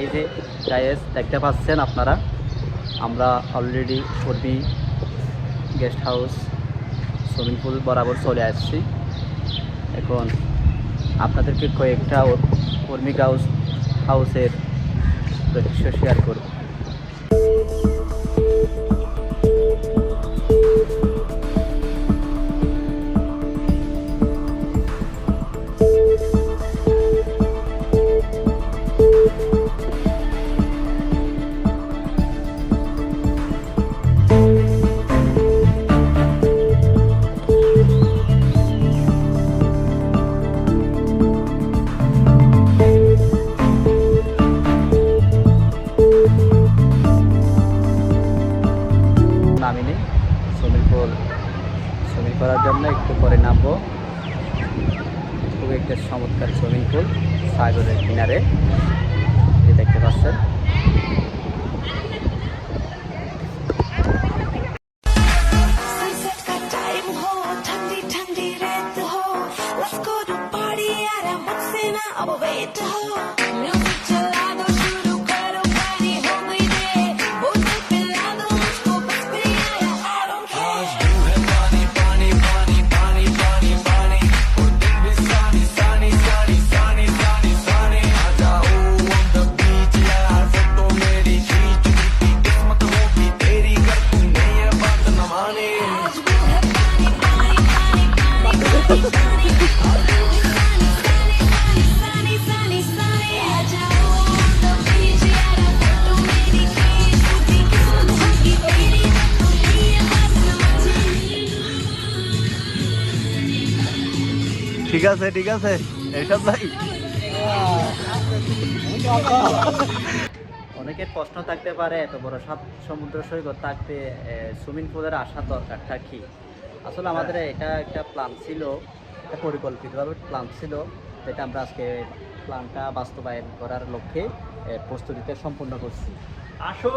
এই যে গাইস দেখতে পাচ্ছেন আপনারা, আমরা already Urmi guest house swimming pool বরাবর চলে আসছি। এখন আপনাদেরকে কয়েকটা উর্মি হাউসের দৃশ্য শেয়ার করব। নামিনি সুইমিং করার জন্য একটু পরে নামবো। খুব একটা চমৎকার সুইমিং পুল সাগরের কিনারে দেখতে পাচ্ছেন। ঠিক আছে ঠিক আছে এইসব ভাই। অনেকের প্রশ্ন থাকতে পারে, এত বড় সমুদ্র সৈকত থাকতে সুইমিং পুলের আসার দরকারটা কি? আসলে আমাদের এটা একটা প্ল্যান ছিল, একটা পরিকল্পিতভাবে প্ল্যান ছিল, যেটা আমরা আজকে প্ল্যানটা বাস্তবায়ন করার লক্ষ্যে প্রস্তুতিতে সম্পূর্ণ করছি। আসো।